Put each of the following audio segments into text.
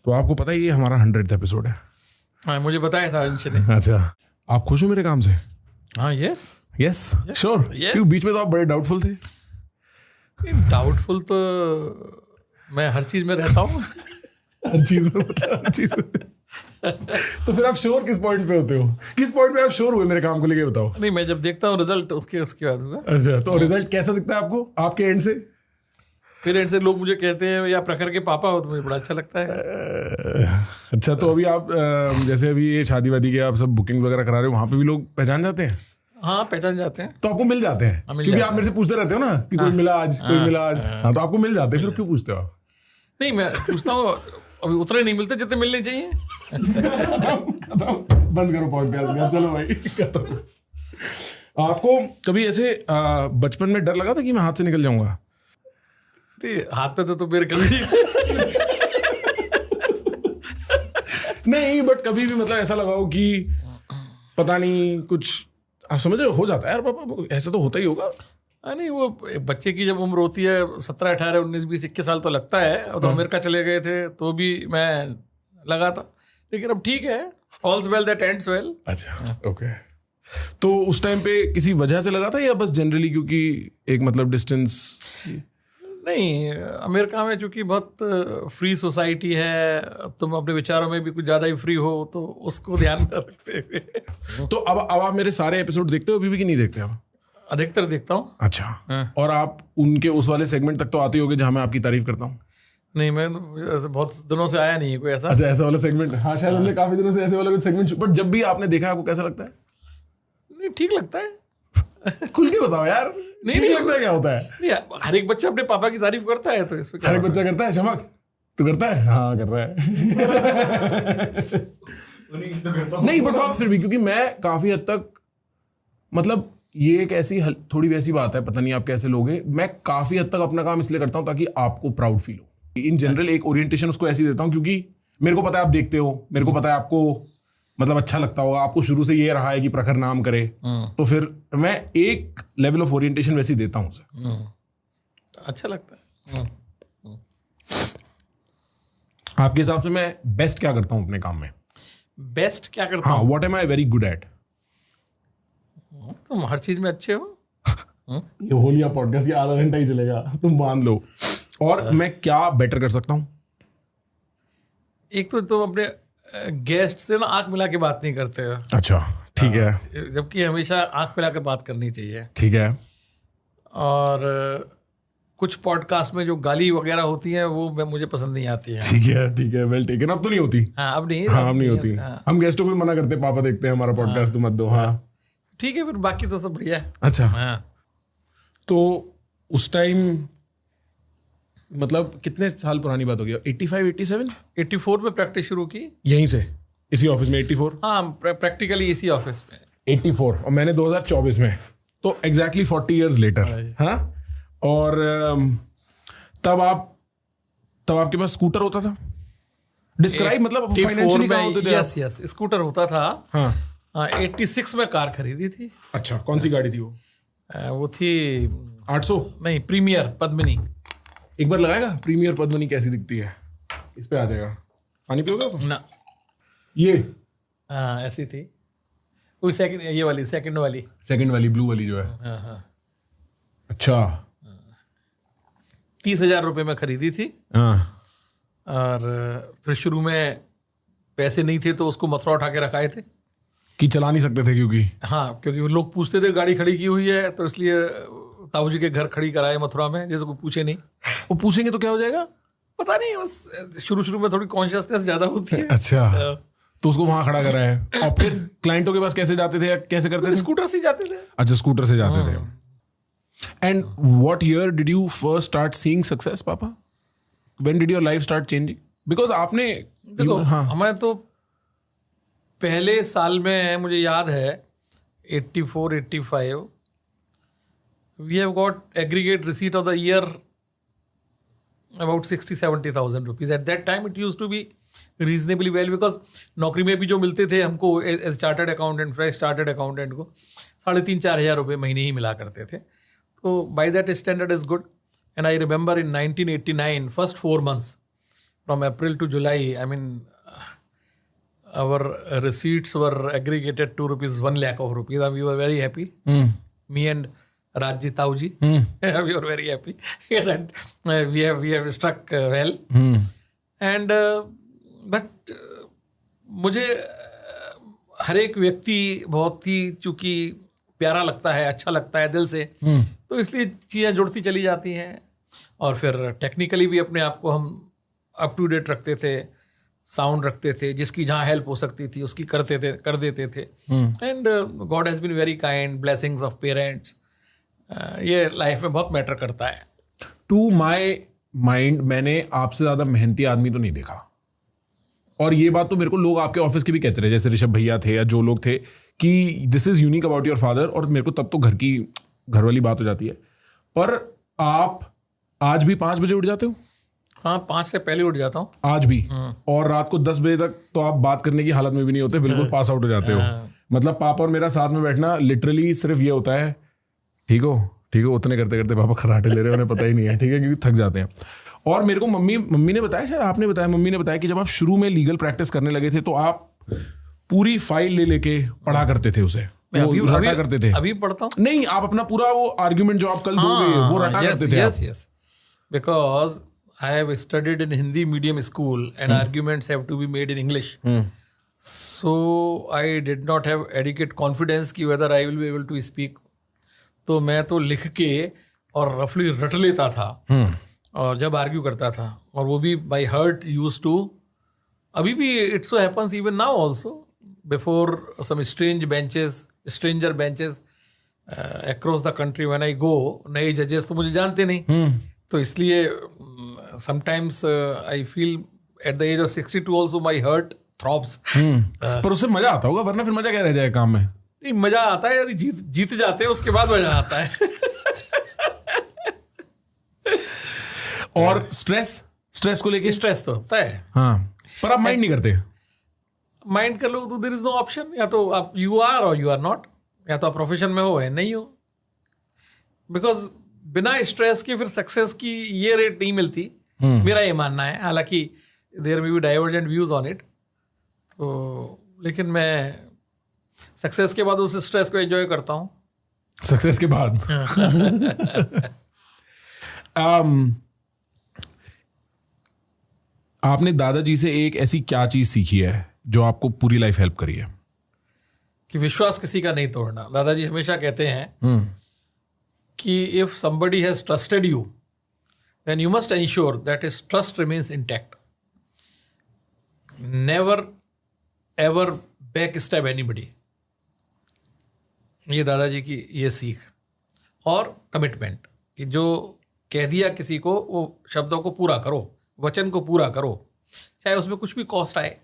तो आपको पता है ये हमारा 100th एपिसोड है। हाँ, मुझे बताया था अंश ने। अच्छा, आप खुश हो मेरे काम से? हाँ, यस श्योर। क्यों बीच में तो आप बड़े डाउटफुल थे? डाउटफुल तो मैं हर चीज में रहता हूँ। हर चीज में मतलब हर चीज में। तो फिर आप श्योर किस पॉइंट पे होते हो? किस पॉइंट पे आप श्योर हुए मेरे काम को लेके, बताओ। नहीं, मैं जब देखता हूँ रिजल्ट उसके बाद हुआ। अच्छा, तो रिजल्ट कैसा दिखता है आपको आपके एंड से? फिर एंड से लोग मुझे कहते हैं या प्रखर के पापा हो, तो मुझे बड़ा अच्छा लगता है। अच्छा, तो अभी आप जैसे अभी ये शादी वादी के आप सब बुकिंग वगैरह करा रहे हो, वहां पे भी लोग पहचान जाते हैं? हाँ, पहचान जाते हैं। तो आपको मिल जाते हैं? क्योंकि आप मेरे से पूछते रहते हो ना कि कोई मिला आज, कोई मिला आज। हाँ, तो आपको मिल जाते हैं, फिर क्यों पूछते हो आप? नहीं, मैं पूछता हूँ, अभी उतने नहीं मिलते जितने मिलने चाहिए। खत्म, बंद करो पॉडकास्ट, चलो भाई खत्म। आपको कभी ऐसे बचपन में डर लगा था कि मैं हाथ से निकल जाऊंगा? हाथ पे तो मेरे कभी नहीं, बट कभी भी मतलब ऐसा लगा हो कि पता नहीं कुछ, आप समझ रहे हो जाता है यार पापा, ऐसा तो होता ही होगा। नहीं, वो बच्चे की जब उम्र होती है 17, 18, 19, 20, 21 साल तो लगता है। और तो अमेरिका चले गए थे तो भी मैं लगा था, लेकिन अब ठीक है। ऑल्स वेल दैट एंड्स वेल। अच्छा, ओके। तो उस टाइम पे किसी वजह से लगा था या बस जनरली क्योंकि एक मतलब डिस्टेंस? नहीं, अमेरिका में चूंकि बहुत फ्री सोसाइटी है, तुम अपने विचारों में भी कुछ ज़्यादा ही फ्री हो, तो उसको ध्यान में रखते हुए। तो अब आप मेरे सारे एपिसोड देखते हो अभी भी कि नहीं देखते आप? अधिकतर देखता हूँ। अच्छा। हाँ। और आप उनके उस वाले सेगमेंट तक तो आते होगे जहां मैं आपकी तारीफ करता हूँ? नहीं, मैं बहुत दिनों से आया नहीं है कोई ऐसा। अच्छा, ऐसा वाला सेगमेंट। हाँ, शायद हमने काफी दिनों से ऐसे वाला कुछ सेगमेंट, बट जब भी आपने देखा आपको कैसा लगता है? नहीं, ठीक लगता है। खुल के बताओ यार। नहीं लगता है, क्या होता है? नहीं, हर एक बच्चा अपने पापा की तारीफ करता है, तो इसमें हर एक बच्चा करता है। शमक, तू करता है? हाँ, कर रहा है। नहीं, बट आप फिर भी, क्योंकि मैं काफी हद तक, मतलब ये एक ऐसी थोड़ी वैसी बात है, पता नहीं आप कैसे लोगे, मैं काफी हद तक अपना काम इसलिए करता हूँ ताकि आपको प्राउड फील हो। इन जनरल एक ओरिएंटेशन उसको ऐसी देता हूँ क्योंकि मेरे को पता है आप देखते हो, मेरे को पता है आपको मतलब अच्छा लगता होगा, आपको शुरू से ये रहा है कि प्रखर नाम करे, तो फिर मैं एक लेवल ऑफ ओरिएंटेशन वैसे देता हूँ उसे। अच्छा लगता है। आपके हिसाब से मैं बेस्ट क्या करता हूँ अपने काम में? बेस्ट क्या करता हाँ, हूँ? What am I very good at? तुम हर चीज में अच्छे हो। ये होलिया पॉडकास्ट ये आधा घंटा ही चलेगा, तुम मान लो। और मैं क्या बेटर कर सकता हूँ? एक तो तुम अपने गेस्ट से ना आंख मिला के बात नहीं करते हो। अच्छा, ठीक है। जबकि हमेशा आंख मिला के बात करनी चाहिए। ठीक है। और कुछ पॉडकास्ट में जो गाली वगैरह होती है वो मुझे पसंद नहीं आती है। ठीक है, वेल टेकन। अब तो नहीं होती। हाँ, अब नहीं। हाँ, अब नहीं होती। हम गेस्टों को भी मना करते हैं, पापा देखते हैं हमारा पॉडकास्ट, तुम मत दो। हाँ, ठीक है, फिर बाकी तो सब बढ़िया है। अच्छा। हाँ। तो उस टाइम मतलब कितने साल पुरानी बात होगी? 85, 87? 84 में प्रैक्टिस शुरू की। यहीं से, इसी ऑफिस में? 84? हाँ, प्रैक्टिकली इसी ऑफिस में। 84 और मैंने 2024 में, तो एग्जैक्टली 40 years लेटर। हाँ। और तब आपके पास स्कूटर होता था? डिस्क्राइब, मतलब फाइनेंशियली कहाँ होते थे? यस, स्कूटर होता था। हाँ। 86 में कार खरीदी थी। अच्छा, कौन सी गाड़ी थी वो? वो थी 800? नहीं, प्रीमियर पद्मिनी। एक बार लगाएगा प्रीमियर पद्मिनी कैसी दिखती है? इस पे आ जाएगा। पानी पियोगे आप? ना, ये ऐसी थी कोई सेकंड, ये वाली सेकंड वाली ब्लू वाली जो है। हाँ। अच्छा। 30,000 रुपये में खरीदी थी। हाँ। और फिर शुरू में पैसे नहीं थे तो उसको मथुरा उठा के रखाए थे कि चला नहीं सकते थे क्योंकि? हाँ, क्योंकि लोग पूछते थे गाड़ी खड़ी की हुई है, तो इसलिए ताऊ जी के घर खड़ी कराए मथुरा में, जैसे कोई पूछे नहीं। वो पूछेंगे तो क्या हो जाएगा? पता नहीं, बस शुरू में थोड़ी कॉन्शियसनेस ज्यादा होती है। अच्छा, तो उसको वहां खड़ा करा है। और फिर क्लाइंटों के पास कैसे जाते थे, कैसे करते थे? स्कूटर से जाते थे। अच्छा, स्कूटर से जाते थे। And what year did you first start seeing success, पापा? When did your life start changing? Because आपने देखो, हमें तो पहले साल में मुझे याद है 84, 85 we have got aggregate receipt of the year about 60,000-70,000 rupees. At that time it used to be reasonably well, because नौकरी में भी जो मिलते थे हमको as chartered accountant, fresh chartered accountant को 3,500-4 हज़ार रुपये महीने ही मिला करते थे। तो by that standard is good. And I remember in 1989 first 4 months from April to July, I mean, our receipts were aggregated to ₹1 lakh of rupees, and we were very happy. Me and Rajji Tauji, we were very happy that we have struck well. And but मुझे हर एक व्यक्ति बहुत ही चूंकि प्यारा लगता है, अच्छा लगता है दिल से, तो इसलिए चीज़ें जुड़ती चली जाती हैं. और फिर टेक्निकली भी अपने आप को हम अप टू डेट रखते थे, साउंड रखते थे, जिसकी जहाँ हेल्प हो सकती थी उसकी कर देते थे. And God has been very kind, blessings of parents, ये लाइफ में बहुत मैटर करता है. टू माई माइंड मैंने आपसे ज़्यादा मेहनती आदमी तो नहीं देखा. और ये बात तो मेरे को लोग आपके ऑफिस के भी कहते रहे, जैसे ऋषभ भैया थे या जो लोग थे, कि this is unique about your father. और मेरे को तब तो घर वाली बात हो जाती है. पर आप आज भी 5 बजे उठ जाते हो? हाँ, 5 से पहले उठ जाता हूँ आज भी. और रात को 10 बजे तक तो आप बात करने की हालत में भी नहीं होते, बिल्कुल पास आउट हो जाते हो. मतलब पापा और मेरा साथ में बैठना लिटरली सिर्फ ये होता है, ठीक हो उतने करते करते पापा खराटे ले रहे हैं, उन्हें पता ही नहीं है, ठीक है, क्योंकि थक जाते हैं. और मेरे को मम्मी ने बताया, शायद आपने बताया, मम्मी ने बताया कि जब आप शुरू में लीगल प्रैक्टिस करने लगे थे तो आप पूरी फाइल ले लेके पढ़ा करते थे उसे, वो रटा करते थे. अभी पढ़ता हूँ. नहीं, आप अपना पूरा वो आर्ग्यूमेंट जो आप कल दोगे वो रटा करते थे. Yes, because I have studied in Hindi medium school and arguments have to be made in English. So I did not have adequate confidence कि whether I will be able to speak. तो मैं तो लिख के और रफली रट लेता था और जब आर्ग्यू करता था, और वो भी बाई हर्ट यूज टू. अभी भी it so happens even now also before some stranger benches across the country when I go. नए जजेस तो मुझे जानते नहीं, तो इसलिए sometimes I feel at the age of 62 also my heart throbs. पर उससे मजा आता होगा, वरना फिर मजा क्या रह जाए काम में? नहीं, मजा आता है यदि जीत जाते हैं, उसके बाद मजा आता है. और स्ट्रेस को लेके? स्ट्रेस तो होता है, हाँ, पर आप माइंड नहीं करते? माइंड कर लो तो देयर इज नो ऑप्शन. या तो आप यू आर और यू आर नॉट, या तो आप प्रोफेशन में हो या नहीं हो. बिकॉज बिना स्ट्रेस के फिर सक्सेस की ये रेट नहीं मिलती, मेरा ये मानना है. हालांकि there may be divergent views on it, तो लेकिन मैं सक्सेस के बाद उस स्ट्रेस को एंजॉय करता हूँ. सक्सेस के बाद आपने दादाजी से एक ऐसी क्या चीज सीखी है जो आपको पूरी लाइफ हेल्प करी है? कि विश्वास किसी का नहीं तोड़ना. दादाजी हमेशा कहते हैं कि if somebody has trusted you, then you must ensure that his trust remains intact. Never ever backstab anybody. ये दादाजी की ये सीख. और कमिटमेंट, कि जो कह दिया किसी को वो शब्दों को पूरा करो, वचन को पूरा करो, चाहे उसमें कुछ भी कॉस्ट आए.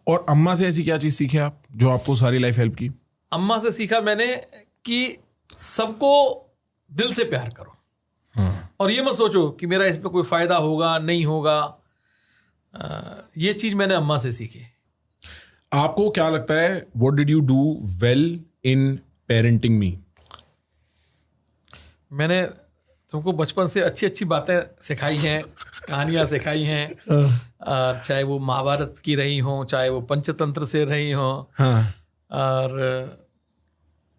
और अम्मा से ऐसी क्या चीज सीखे आप जो आपको सारी लाइफ हेल्प की? अम्मा से सीखा मैंने कि सबको दिल से प्यार करो, और ये मत सोचो कि मेरा इसमें कोई फायदा होगा नहीं होगा. ये चीज मैंने अम्मा से सीखी. आपको क्या लगता है, what did you do well in parenting me? मैंने तुमको बचपन से अच्छी अच्छी बातें सिखाई हैं, कहानियां सिखाई हैं, और चाहे वो महाभारत की रही हो, चाहे वो पंचतंत्र से रही हो. और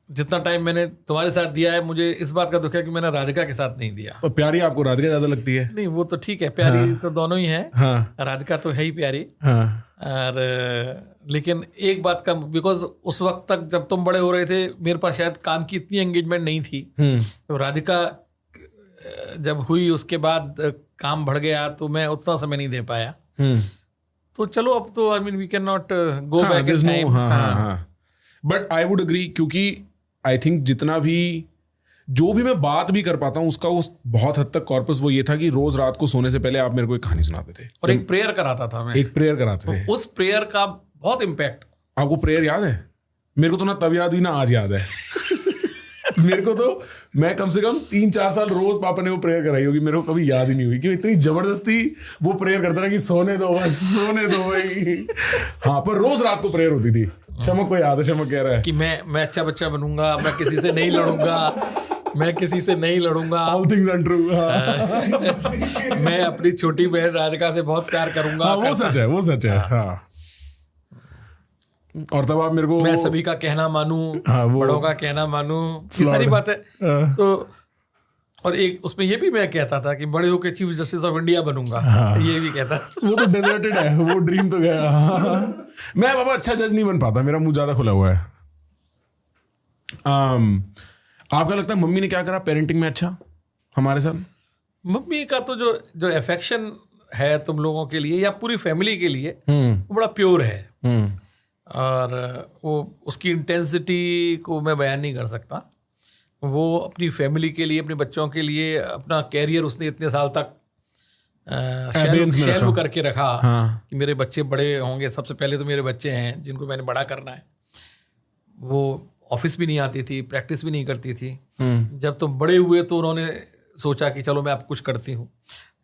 जितना टाइम मैंने तुम्हारे साथ दिया है, मुझे इस बात का दुख है कि मैंने राधिका के साथ नहीं दिया. तो प्यारी आपको राधिका ज्यादा लगती है? नहीं, वो तो ठीक है, प्यारी तो दोनों ही है. राधिका तो है ही प्यारी. और लेकिन एक बात का, बिकॉज उस वक्त तक जब तुम बड़े हो रहे थे, मेरे पास शायद काम की इतनी एंगेजमेंट नहीं थी. तो राधिका जब हुई उसके बाद काम बढ़ गया, तो मैं उतना समय नहीं दे पाया. तो चलो, अब तो I mean we can not go back in time. But I would agree, क्योंकि आई थिंक जितना भी जो भी मैं बात भी कर पाता हूँ उसका वो बहुत हद तक कॉर्पस वो ये था कि रोज रात को सोने से पहले आप मेरे को एक कहानी सुनाते थे और एक प्रेयर कराता था मैं. एक प्रेयर कराते थे. उस प्रेयर का बहुत इम्पैक्ट. आपको प्रेयर याद है? मेरे को तो ना तब याद हुई ना आज याद है. मेरे को तो, मैं कम से कम 3-4 साल रोज पापा ने वो प्रेयर कराई होगी, मेरे को कभी याद ही नहीं हुई, क्योंकि इतनी जबरदस्ती वो प्रेयर करता था कि सोने दो बस, सोने दो भाई. हाँ, पर रोज रात को प्रेयर होती थी. शमक को याद है, शमक कह रहा है कि मैं अच्छा बच्चा बनूंगा, मैं किसी से नहीं लड़ूंगा, मैं किसी से नहीं लड़ूंगा, ऑल थिंग्स आर ट्रू। मैं अपनी छोटी बहन राधिका से बहुत प्यार करूंगा। वो सच है, वो सच है। हाँ। और तब आप मेरे को, मैं सभी का कहना मानूं, बड़ों का कहना मानूं, ये सारी बातें। तो और एक उसमें ये भी मैं कहता था कि बड़े होकर चीफ जस्टिस ऑफ इंडिया बनूंगा। ये भी कहता। वो तो डेजर्टेड है, वो ड्रीम तो गया। मैं बाबा अच्छा जज नहीं बन पाता, मेरा मुंह ज्यादा खुला हुआ है। आपका लगता है मम्मी ने क्या करा पेरेंटिंग में अच्छा हमारे साथ? मम्मी का तो जो अफेक्शन है तुम लोगों के लिए या पूरी फैमिली के लिए, वो बड़ा प्योर है। और वो उसकी इंटेंसिटी को मैं बयान नहीं कर सकता। वो अपनी फैमिली के लिए, अपने बच्चों के लिए अपना कैरियर उसने इतने साल तक शैलो करके रखा। हाँ। कि मेरे बच्चे बड़े होंगे, सबसे पहले तो मेरे बच्चे हैं जिनको मैंने बड़ा करना है। वो ऑफिस भी नहीं आती थी, प्रैक्टिस भी नहीं करती थी। जब तुम बड़े हुए तो उन्होंने सोचा कि चलो मैं अब कुछ करती हूँ।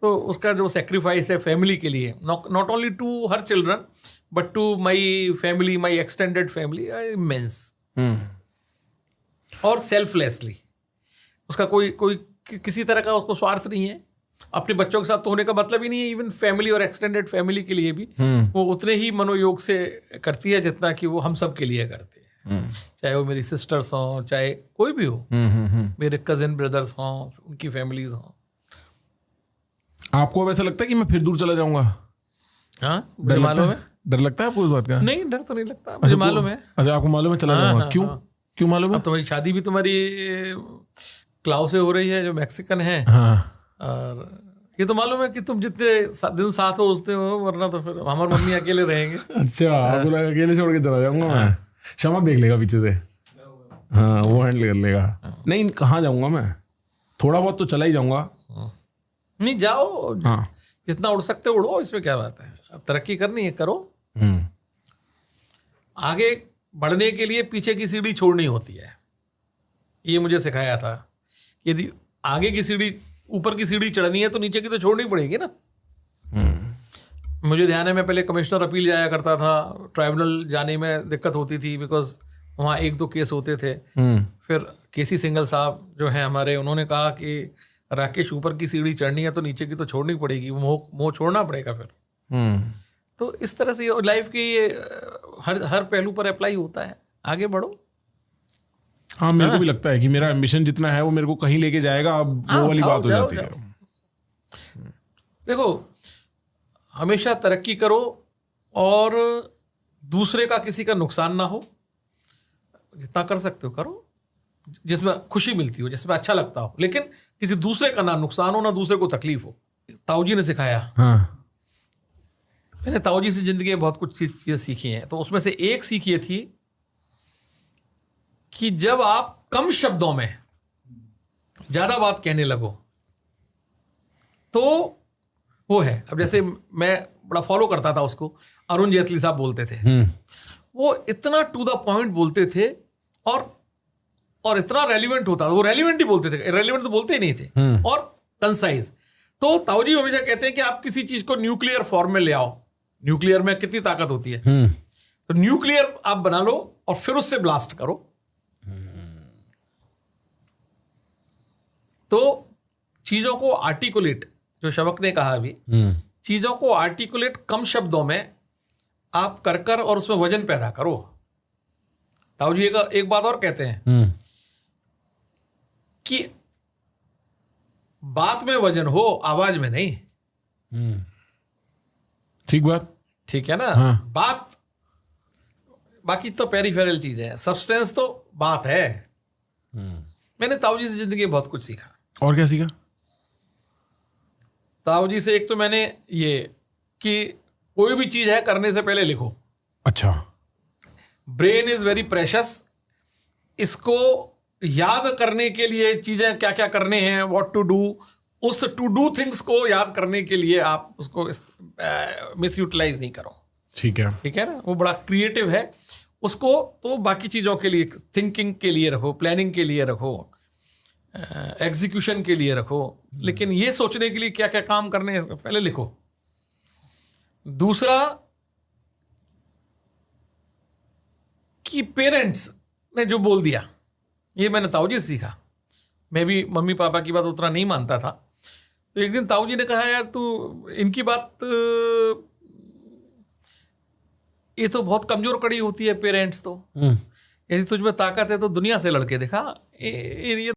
तो उसका जो सेक्रीफाइस है फैमिली के लिए, not only to her children but to my family, my extended family, immense. और सेल्फलेसली, उसका कोई किसी तरह का उसको स्वार्थ नहीं है। अपने बच्चों के साथ तो होने का मतलब ही नहीं है, इवन फैमिली और एक्सटेंडेड फैमिली के लिए भी वो उतने ही मनोयोग से करती है जितना कि वो हम सब के लिए करते हैं। चाहे वो मेरी सिस्टर्स हों, चाहे कोई भी हो, मेरे कजिन ब्रदर्स हों, उनकी फैमिलीज हों। आपको वैसा लगता है कि मैं फिर दूर चला जाऊंगा? हाँ, मुझे मालूम है। डर लगता है आपको इस बात का? नहीं, डर तो नहीं लगता, मुझे मालूम है। अच्छा, आपको मालूम है चला जाऊंगा? क्यों? क्यों मालूम है? अब तुम्हारी शादी भी तुम्हारी क्लाउ से हो रही है जो मैक्सिकन है। और ये तो मालूम है कि तुम जितने दिन साथ हो उसते हो, वरना तो फिर हमारी मम्मी अकेले रहेंगे। अच्छा, आपको लगा अकेले छोड़ के चला जाऊंगा मैं? शमक देख लेगा पीछे से। हाँ, वो हैंडल कर लेगा। नहीं, कहाँ जाऊंगा मैं? थोड़ा बहुत तो चला ही जाऊंगा। नहीं, जाओ। हाँ। जितना उड़ सकते उड़ो, इसमें क्या बात है। तरक्की करनी है, करो। आगे बढ़ने के लिए पीछे की सीढ़ी छोड़नी होती है। ये मुझे सिखाया था। यदि आगे की सीढ़ी, ऊपर की सीढ़ी चढ़नी है तो नीचे की तो छोड़नी पड़ेगी ना। मुझे ध्यान है, मैं पहले कमिश्नर अपील जाया करता था। ट्राइब्यूनल जाने में दिक्कत होती थी बिकॉज वहाँ 1-2 केस होते थे। फिर केसी सिंगल साहब जो हैं हमारे, उन्होंने कहा कि राकेश, ऊपर की सीढ़ी चढ़नी है तो नीचे की तो छोड़नी पड़ेगी, मोह छोड़ना पड़ेगा फिर। तो इस तरह से लाइफ की हर पहलू पर अप्लाई होता है। आगे बढ़ो। हाँ, मेरे को भी लगता है कि मेरा एम्बिशन जितना है वो मेरे को कहीं लेके जाएगा। अब वो वाली बात हो जाती है। देखो, हमेशा तरक्की करो और दूसरे का किसी का नुकसान ना हो। जितना कर सकते हो करो, जिसमें खुशी मिलती हो, जिसमें अच्छा लगता हो, लेकिन किसी दूसरे का ना नुकसान हो ना दूसरे को तकलीफ हो। ताऊजी ने सिखाया। हाँ। मैंने ताऊजी से जिंदगी में बहुत कुछ चीजें सीखी हैं। तो उसमें से एक सीख ये थी कि जब आप कम शब्दों में ज्यादा बात कहने लगो तो वो है। अब जैसे मैं बड़ा फॉलो करता था उसको, अरुण जेटली साहब बोलते थे। वो इतना टू द पॉइंट बोलते थे और इतना रेलिवेंट होता था। वो रेलिवेंट ही बोलते थे, रेलिवेंट तो बोलते ही नहीं थे। और कंसाइज। तो ताऊजी हमेशा कहते हैं कि आप किसी चीज को न्यूक्लियर फॉर्म में ले आओ। न्यूक्लियर में कितनी ताकत होती है, तो न्यूक्लियर आप बना लो और फिर उससे ब्लास्ट करो। तो चीजों को आर्टिकुलेट, जो शवक ने कहा अभी, चीजों को आर्टिकुलेट कम शब्दों में आप कर और उसमें वजन पैदा करो। ताऊजी एक बात और कहते हैं कि बात में वजन हो, आवाज में नहीं। ठीक बात, ठीक है ना। हाँ। बात बाकी तो पेरिफेरल चीज है, सब्सटेंस तो बात है। मैंने ताऊजी से जिंदगी में बहुत कुछ सीखा। और क्या सीखा? ताऊजी से एक तो मैंने ये कि कोई भी चीज है करने से पहले लिखो। अच्छा। Brain is very precious. इसको याद करने के लिए चीजें क्या क्या करने हैं, व्हाट टू डू, उस टू डू थिंग्स को याद करने के लिए आप उसको मिस यूटिलाइज नहीं करो। ठीक है, ठीक है ना। वो बड़ा क्रिएटिव है। उसको तो बाकी चीजों के लिए, थिंकिंग के लिए रखो, प्लानिंग के लिए रखो, एग्जीक्यूशन के लिए रखो, लेकिन ये सोचने के लिए क्या क्या काम करने हैं पहले लिखो। दूसरा कि पेरेंट्स ने जो बोल दिया, ये मैंने ताऊजी से सीखा। मैं भी मम्मी पापा की बात उतना नहीं मानता था। तो एक दिन ताऊ जी ने कहा, यार तू इनकी बात, ये तो बहुत कमजोर कड़ी होती है पेरेंट्स तो, यदि तुझ में ताकत है तो दुनिया से लड़के दिखा, ये